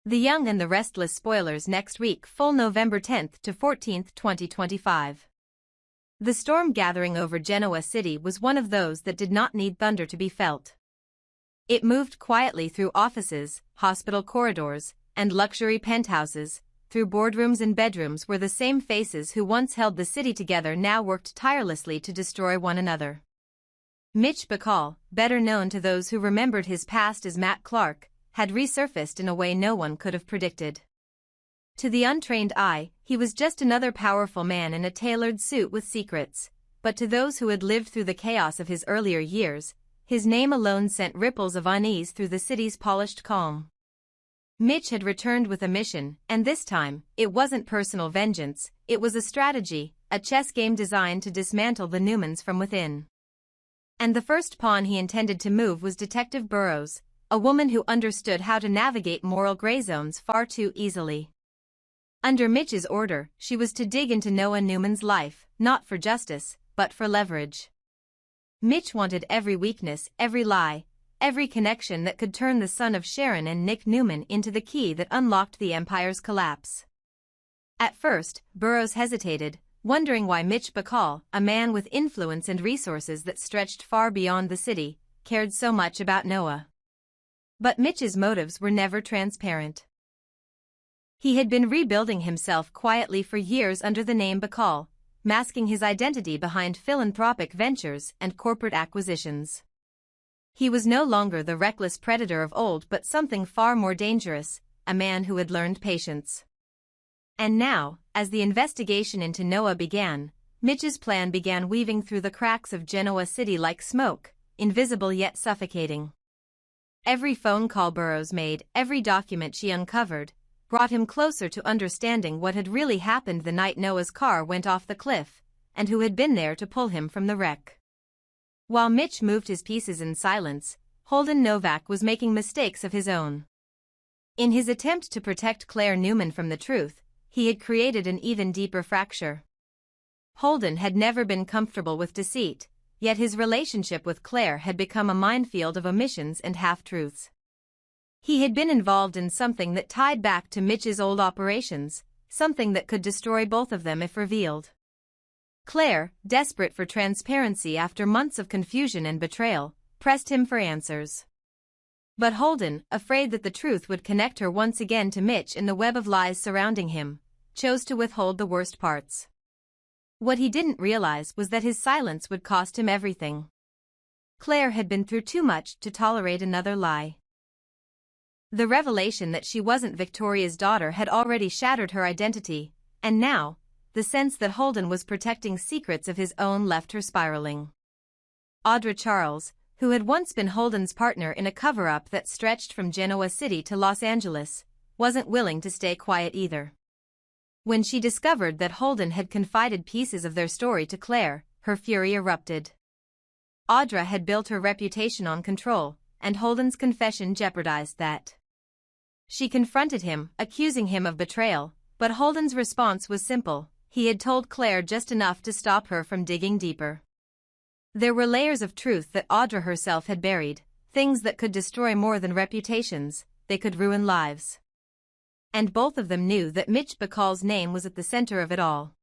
The Young and the Restless spoilers next week, full November 10th to 14th, 2025. The storm gathering over Genoa City was one of those that did not need thunder to be felt. It moved quietly through offices, hospital corridors, and luxury penthouses, through boardrooms and bedrooms where the same faces who once held the city together now worked tirelessly to destroy one another. Mitch Bacall, better known to those who remembered his past as Matt Clark, had resurfaced in a way no one could have predicted. To the untrained eye, he was just another powerful man in a tailored suit with secrets, but to those who had lived through the chaos of his earlier years, his name alone sent ripples of unease through the city's polished calm. Mitch had returned with a mission, and this time, it wasn't personal vengeance, it was a strategy, a chess game designed to dismantle the Newmans from within. And the first pawn he intended to move was Detective Burrows, a woman who understood how to navigate moral gray zones far too easily. Under Mitch's order, she was to dig into Noah Newman's life, not for justice, but for leverage. Mitch wanted every weakness, every lie, every connection that could turn the son of Sharon and Nick Newman into the key that unlocked the empire's collapse. At first, Burrows hesitated, wondering why Mitch Bacall, a man with influence and resources that stretched far beyond the city, cared so much about Noah. But Mitch's motives were never transparent. He had been rebuilding himself quietly for years under the name Bacall, masking his identity behind philanthropic ventures and corporate acquisitions. He was no longer the reckless predator of old but something far more dangerous, a man who had learned patience. And now, as the investigation into Noah began, Mitch's plan began weaving through the cracks of Genoa City like smoke, invisible yet suffocating. Every phone call Burrows made, every document she uncovered, brought him closer to understanding what had really happened the night Noah's car went off the cliff, and who had been there to pull him from the wreck. While Mitch moved his pieces in silence, Holden Novak was making mistakes of his own. In his attempt to protect Claire Newman from the truth, he had created an even deeper fracture. Holden had never been comfortable with deceit, yet his relationship with Claire had become a minefield of omissions and half-truths. He had been involved in something that tied back to Mitch's old operations, something that could destroy both of them if revealed. Claire, desperate for transparency after months of confusion and betrayal, pressed him for answers. But Holden, afraid that the truth would connect her once again to Mitch in the web of lies surrounding him, chose to withhold the worst parts. What he didn't realize was that his silence would cost him everything. Claire had been through too much to tolerate another lie. The revelation that she wasn't Victoria's daughter had already shattered her identity, and now, the sense that Holden was protecting secrets of his own left her spiraling. Audra Charles, who had once been Holden's partner in a cover-up that stretched from Genoa City to Los Angeles, wasn't willing to stay quiet either. When she discovered that Holden had confided pieces of their story to Claire, her fury erupted. Audra had built her reputation on control, and Holden's confession jeopardized that. She confronted him, accusing him of betrayal, but Holden's response was simple: he had told Claire just enough to stop her from digging deeper. There were layers of truth that Audra herself had buried, things that could destroy more than reputations, they could ruin lives. And both of them knew that Mitch Bacall's name was at the center of it all.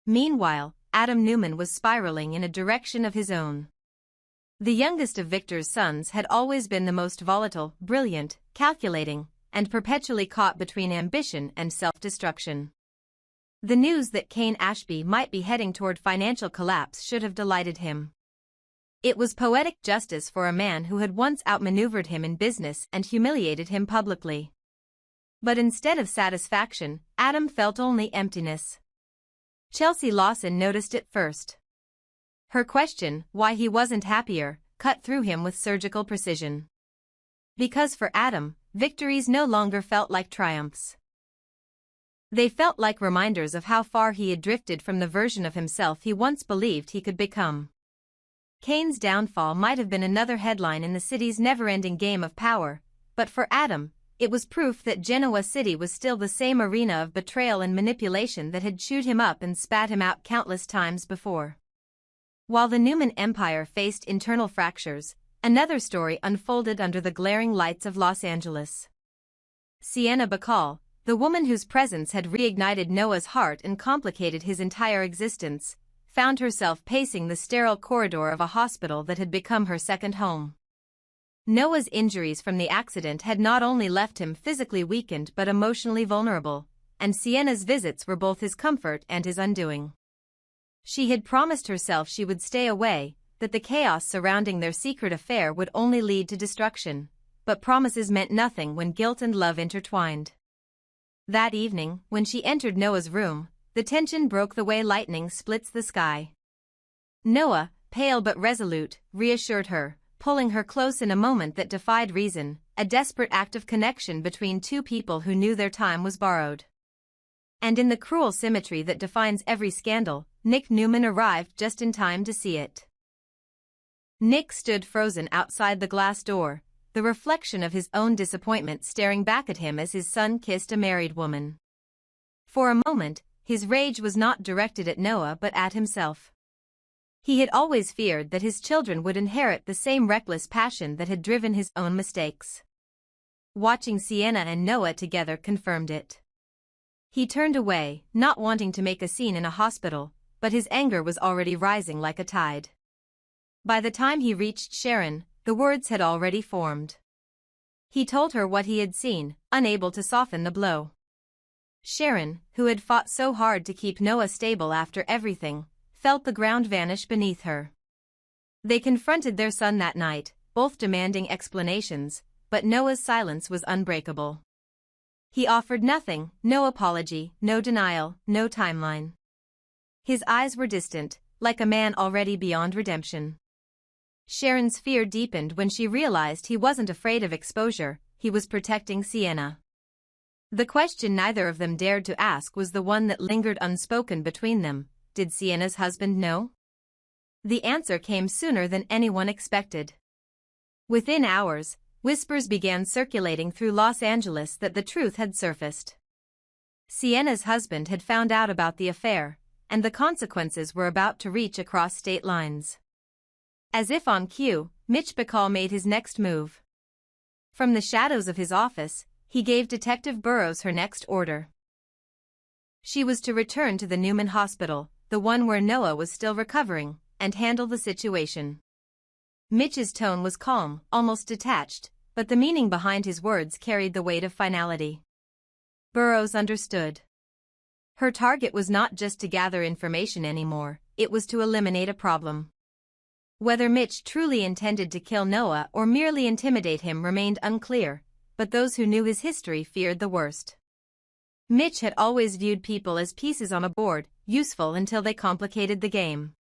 Meanwhile, Adam Newman was spiraling in a direction of his own. The youngest of Victor's sons had always been the most volatile, brilliant, calculating, and perpetually caught between ambition and self-destruction. The news that Kane Ashby might be heading toward financial collapse should have delighted him. It was poetic justice for a man who had once outmaneuvered him in business and humiliated him publicly. But instead of satisfaction, Adam felt only emptiness. Chelsea Lawson noticed it first. Her question, why he wasn't happier, cut through him with surgical precision. Because for Adam, victories no longer felt like triumphs. They felt like reminders of how far he had drifted from the version of himself he once believed he could become. Kane's downfall might have been another headline in the city's never-ending game of power, but for Adam, it was proof that Genoa City was still the same arena of betrayal and manipulation that had chewed him up and spat him out countless times before. While the Newman Empire faced internal fractures, another story unfolded under the glaring lights of Los Angeles. Sienna Bacall, the woman whose presence had reignited Noah's heart and complicated his entire existence, found herself pacing the sterile corridor of a hospital that had become her second home. Noah's injuries from the accident had not only left him physically weakened but emotionally vulnerable, and Sienna's visits were both his comfort and his undoing. She had promised herself she would stay away, that the chaos surrounding their secret affair would only lead to destruction, but promises meant nothing when guilt and love intertwined. That evening, when she entered Noah's room, the tension broke the way lightning splits the sky. Noah, pale but resolute, reassured her, pulling her close in a moment that defied reason, a desperate act of connection between two people who knew their time was borrowed. And in the cruel symmetry that defines every scandal, Nick Newman arrived just in time to see it. Nick stood frozen outside the glass door, the reflection of his own disappointment staring back at him as his son kissed a married woman. For a moment, his rage was not directed at Noah but at himself. He had always feared that his children would inherit the same reckless passion that had driven his own mistakes. Watching Sienna and Noah together confirmed it. He turned away, not wanting to make a scene in a hospital, but his anger was already rising like a tide. By the time he reached Sharon, the words had already formed. He told her what he had seen, unable to soften the blow. Sharon, who had fought so hard to keep Noah stable after everything, felt the ground vanish beneath her. They confronted their son that night, both demanding explanations, but Noah's silence was unbreakable. He offered nothing, no apology, no denial, no timeline. His eyes were distant, like a man already beyond redemption. Sharon's fear deepened when she realized he wasn't afraid of exposure, he was protecting Sienna. The question neither of them dared to ask was the one that lingered unspoken between them: did Sienna's husband know? The answer came sooner than anyone expected. Within hours, whispers began circulating through Los Angeles that the truth had surfaced. Sienna's husband had found out about the affair, and the consequences were about to reach across state lines. As if on cue, Mitch Bacall made his next move. From the shadows of his office, he gave Detective Burrows her next order. She was to return to the Newman Hospital, the one where Noah was still recovering, and handle the situation. Mitch's tone was calm, almost detached, but the meaning behind his words carried the weight of finality. Burrows understood. Her target was not just to gather information anymore, it was to eliminate a problem. Whether Mitch truly intended to kill Noah or merely intimidate him remained unclear, but those who knew his history feared the worst. Mitch had always viewed people as pieces on a board, useful until they complicated the game.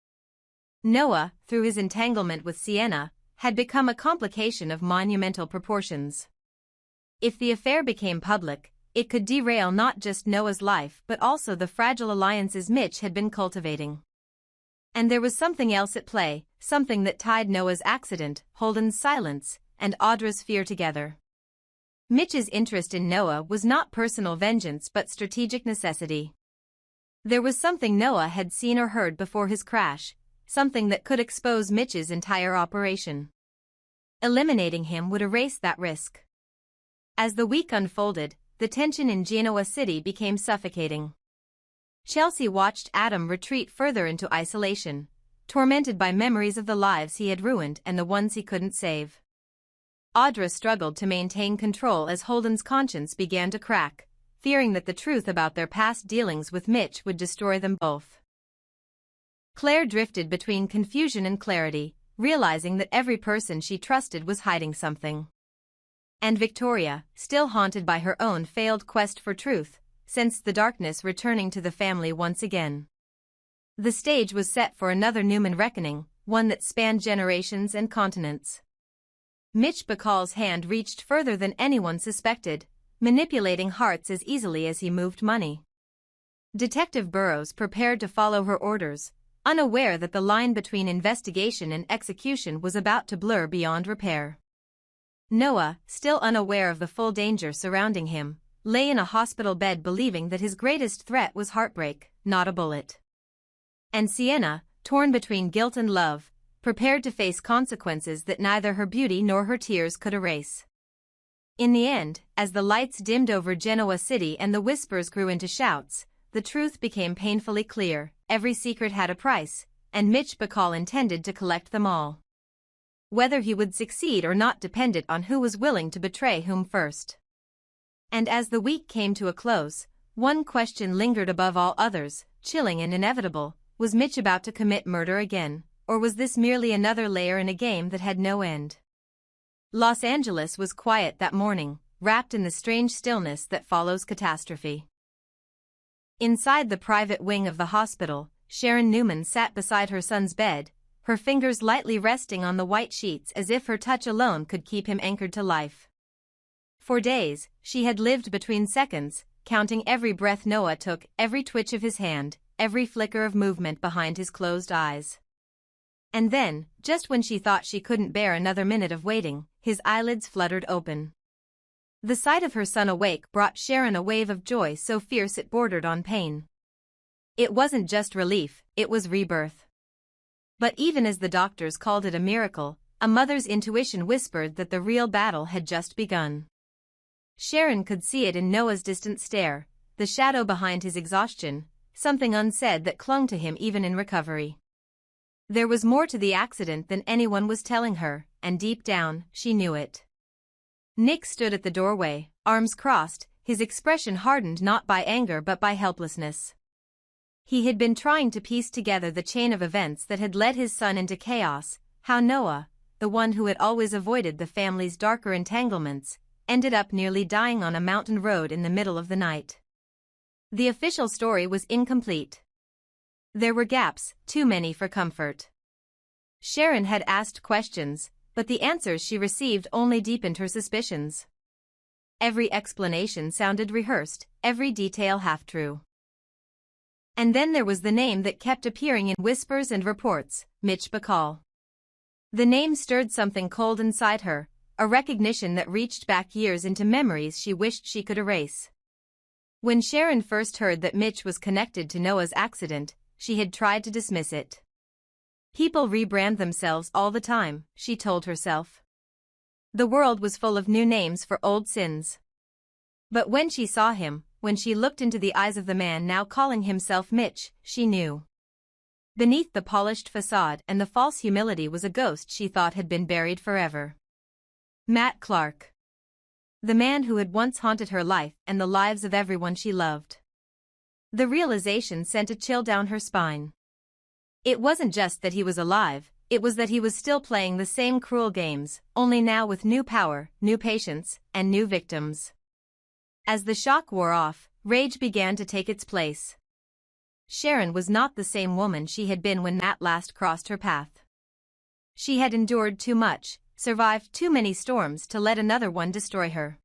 Noah, through his entanglement with Sienna, had become a complication of monumental proportions. If the affair became public, it could derail not just Noah's life but also the fragile alliances Mitch had been cultivating. And there was something else at play, something that tied Noah's accident, Holden's silence, and Audra's fear together. Mitch's interest in Noah was not personal vengeance but strategic necessity. There was something Noah had seen or heard before his crash, something that could expose Mitch's entire operation. Eliminating him would erase that risk. As the week unfolded, the tension in Genoa City became suffocating. Chelsea watched Adam retreat further into isolation, tormented by memories of the lives he had ruined and the ones he couldn't save. Audra struggled to maintain control as Holden's conscience began to crack, fearing that the truth about their past dealings with Mitch would destroy them both. Claire drifted between confusion and clarity, realizing that every person she trusted was hiding something. And Victoria, still haunted by her own failed quest for truth, sensed the darkness returning to the family once again. The stage was set for another Newman reckoning, one that spanned generations and continents. Mitch Bacall's hand reached further than anyone suspected, manipulating hearts as easily as he moved money. Detective Burrows prepared to follow her orders, unaware that the line between investigation and execution was about to blur beyond repair. Noah, still unaware of the full danger surrounding him, lay in a hospital bed believing that his greatest threat was heartbreak, not a bullet. And Sienna, torn between guilt and love, prepared to face consequences that neither her beauty nor her tears could erase. In the end, as the lights dimmed over Genoa City and the whispers grew into shouts, the truth became painfully clear: every secret had a price, and Mitch Bacall intended to collect them all. Whether he would succeed or not depended on who was willing to betray whom first. And as the week came to a close, one question lingered above all others, chilling and inevitable: was Mitch about to commit murder again, or was this merely another layer in a game that had no end? Los Angeles was quiet that morning, wrapped in the strange stillness that follows catastrophe. Inside the private wing of the hospital, Sharon Newman sat beside her son's bed, her fingers lightly resting on the white sheets as if her touch alone could keep him anchored to life. For days, she had lived between seconds, counting every breath Noah took, every twitch of his hand, every flicker of movement behind his closed eyes. And then, just when she thought she couldn't bear another minute of waiting, his eyelids fluttered open. The sight of her son awake brought Sharon a wave of joy so fierce it bordered on pain. It wasn't just relief, it was rebirth. But even as the doctors called it a miracle, a mother's intuition whispered that the real battle had just begun. Sharon could see it in Noah's distant stare, the shadow behind his exhaustion, something unsaid that clung to him even in recovery. There was more to the accident than anyone was telling her, and deep down, she knew it. Nick stood at the doorway, arms crossed, his expression hardened not by anger but by helplessness. He had been trying to piece together the chain of events that had led his son into chaos, how Noah, the one who had always avoided the family's darker entanglements, ended up nearly dying on a mountain road in the middle of the night. The official story was incomplete. There were gaps, too many for comfort. Sharon had asked questions, but the answers she received only deepened her suspicions. Every explanation sounded rehearsed, every detail half-true. And then there was the name that kept appearing in whispers and reports: Mitch Bacall. The name stirred something cold inside her, a recognition that reached back years into memories she wished she could erase. When Sharon first heard that Mitch was connected to Noah's accident, she had tried to dismiss it. People rebrand themselves all the time, she told herself. The world was full of new names for old sins. But when she saw him, when she looked into the eyes of the man now calling himself Mitch, she knew. Beneath the polished facade and the false humility was a ghost she thought had been buried forever. Matt Clark. The man who had once haunted her life and the lives of everyone she loved. The realization sent a chill down her spine. It wasn't just that he was alive, it was that he was still playing the same cruel games, only now with new power, new patience, and new victims. As the shock wore off, rage began to take its place. Sharon was not the same woman she had been when Matt last crossed her path. She had endured too much, survived too many storms to let another one destroy her.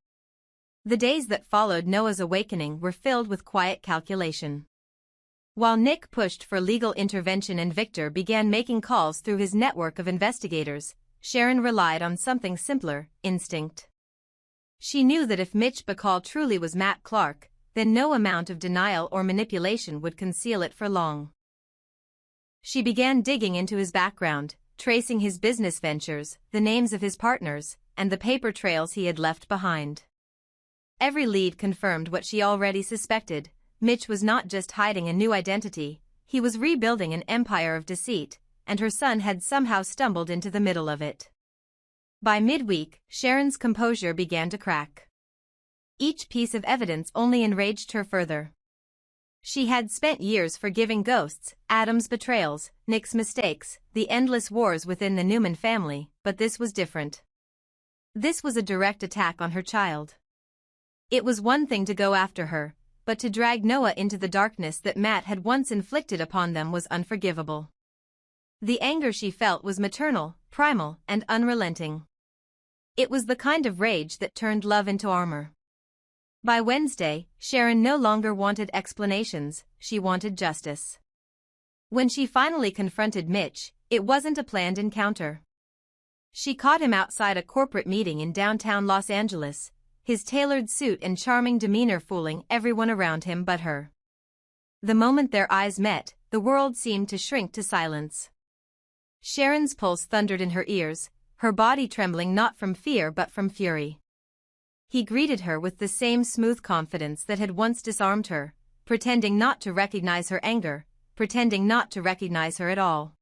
The days that followed Noah's awakening were filled with quiet calculation. While Nick pushed for legal intervention and Victor began making calls through his network of investigators, Sharon relied on something simpler: instinct. She knew that if Mitch Bacall truly was Matt Clark, then no amount of denial or manipulation would conceal it for long. She began digging into his background, tracing his business ventures, the names of his partners, and the paper trails he had left behind. Every lead confirmed what she already suspected: Mitch was not just hiding a new identity, he was rebuilding an empire of deceit, and her son had somehow stumbled into the middle of it. By midweek, Sharon's composure began to crack. Each piece of evidence only enraged her further. She had spent years forgiving ghosts, Adam's betrayals, Nick's mistakes, the endless wars within the Newman family, but this was different. This was a direct attack on her child. It was one thing to go after her, but to drag Noah into the darkness that Matt had once inflicted upon them was unforgivable. The anger she felt was maternal, primal, and unrelenting. It was the kind of rage that turned love into armor. By Wednesday, Sharon no longer wanted explanations, she wanted justice. When she finally confronted Mitch, it wasn't a planned encounter. She caught him outside a corporate meeting in downtown Los Angeles, his tailored suit and charming demeanor fooling everyone around him but her. The moment their eyes met, the world seemed to shrink to silence. Sharon's pulse thundered in her ears, her body trembling not from fear but from fury. He greeted her with the same smooth confidence that had once disarmed her, pretending not to recognize her anger, pretending not to recognize her at all.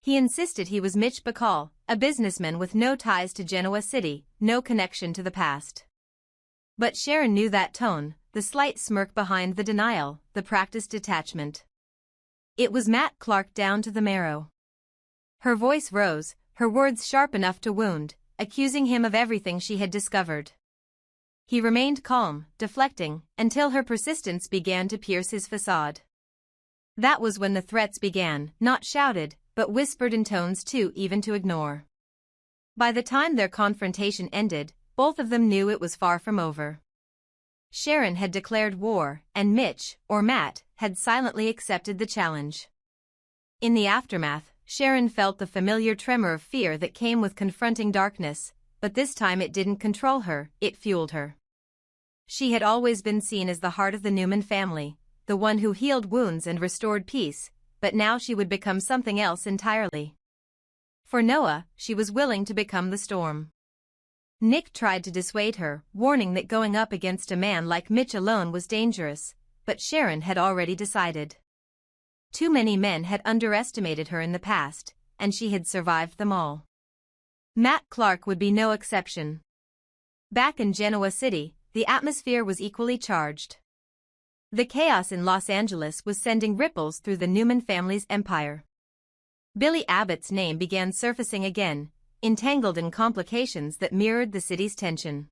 He insisted he was Mitch Bacall, a businessman with no ties to Genoa City, no connection to the past. But Sharon knew that tone, the slight smirk behind the denial, the practiced detachment. It was Matt Clark down to the marrow. Her voice rose, her words sharp enough to wound, accusing him of everything she had discovered. He remained calm, deflecting, until her persistence began to pierce his facade. That was when the threats began, not shouted, but whispered in tones too even to ignore. By the time their confrontation ended, both of them knew it was far from over. Sharon had declared war, and Mitch, or Matt, had silently accepted the challenge. In the aftermath, Sharon felt the familiar tremor of fear that came with confronting darkness, but this time it didn't control her, it fueled her. She had always been seen as the heart of the Newman family, the one who healed wounds and restored peace, but now she would become something else entirely. For Noah, she was willing to become the storm. Nick tried to dissuade her, warning that going up against a man like Mitch alone was dangerous, but Sharon had already decided. Too many men had underestimated her in the past, and she had survived them all. Matt Clark would be no exception. Back in Genoa City, the atmosphere was equally charged. The chaos in Los Angeles was sending ripples through the Newman family's empire. Billy Abbott's name began surfacing again, entangled in complications that mirrored the city's tension.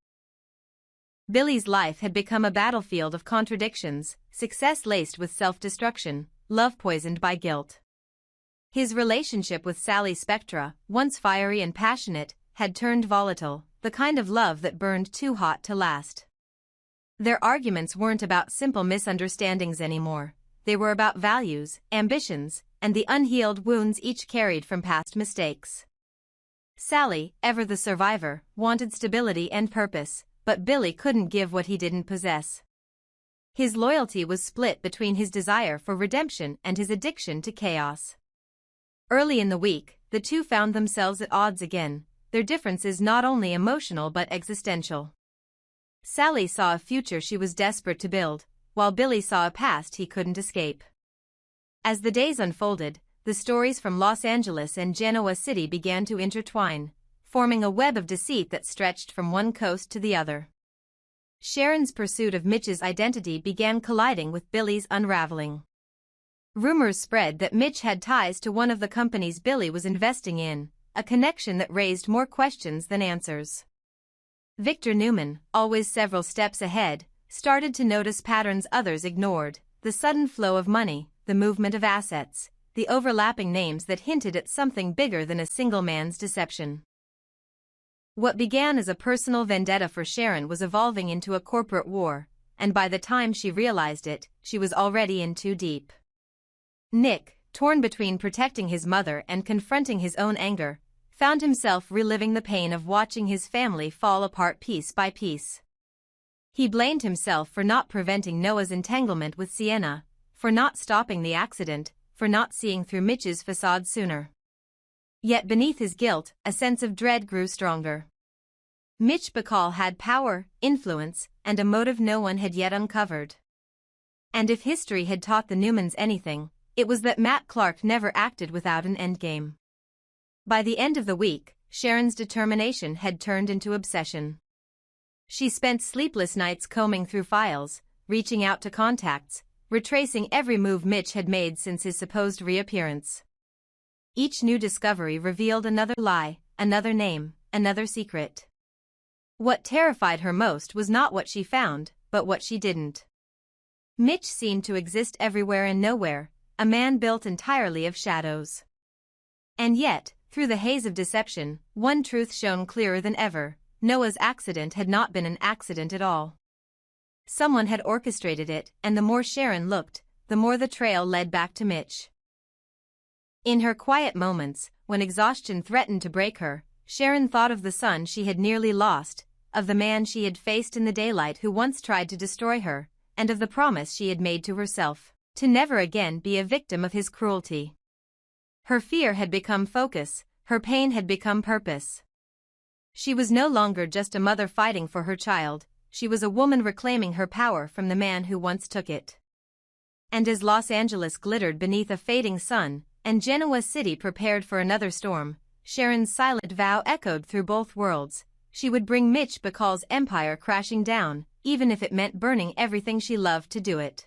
Billy's life had become a battlefield of contradictions, success laced with self-destruction, love poisoned by guilt. His relationship with Sally Spectra, once fiery and passionate, had turned volatile, the kind of love that burned too hot to last. Their arguments weren't about simple misunderstandings anymore, they were about values, ambitions, and the unhealed wounds each carried from past mistakes. Sally, ever the survivor, wanted stability and purpose, but Billy couldn't give what he didn't possess. His loyalty was split between his desire for redemption and his addiction to chaos. Early in the week, the two found themselves at odds again, their differences not only emotional but existential. Sally saw a future she was desperate to build, while Billy saw a past he couldn't escape. As the days unfolded, the stories from Los Angeles and Genoa City began to intertwine, forming a web of deceit that stretched from one coast to the other. Sharon's pursuit of Mitch's identity began colliding with Billy's unraveling. Rumors spread that Mitch had ties to one of the companies Billy was investing in, a connection that raised more questions than answers. Victor Newman, always several steps ahead, started to notice patterns others ignored, the sudden flow of money, the movement of assets, the overlapping names that hinted at something bigger than a single man's deception. What began as a personal vendetta for Sharon was evolving into a corporate war, and by the time she realized it, she was already in too deep. Nick, torn between protecting his mother and confronting his own anger, found himself reliving the pain of watching his family fall apart piece by piece. He blamed himself for not preventing Noah's entanglement with Sienna, for not stopping the accident, for not seeing through Mitch's facade sooner. Yet beneath his guilt, a sense of dread grew stronger. Mitch Bacall had power, influence, and a motive no one had yet uncovered. And if history had taught the Newmans anything, it was that Matt Clark never acted without an endgame. By the end of the week, Sharon's determination had turned into obsession. She spent sleepless nights combing through files, reaching out to contacts, retracing every move Mitch had made since his supposed reappearance. Each new discovery revealed another lie, another name, another secret. What terrified her most was not what she found, but what she didn't. Mitch seemed to exist everywhere and nowhere, a man built entirely of shadows. And yet, through the haze of deception, one truth shone clearer than ever: Noah's accident had not been an accident at all. Someone had orchestrated it, and the more Sharon looked, the more the trail led back to Mitch. In her quiet moments, when exhaustion threatened to break her, Sharon thought of the son she had nearly lost, of the man she had faced in the daylight who once tried to destroy her, and of the promise she had made to herself, to never again be a victim of his cruelty. Her fear had become focus, her pain had become purpose. She was no longer just a mother fighting for her child, she was a woman reclaiming her power from the man who once took it. And as Los Angeles glittered beneath a fading sun, and Genoa City prepared for another storm, Sharon's silent vow echoed through both worlds. She would bring Mitch Bacall's empire crashing down, even if it meant burning everything she loved to do it.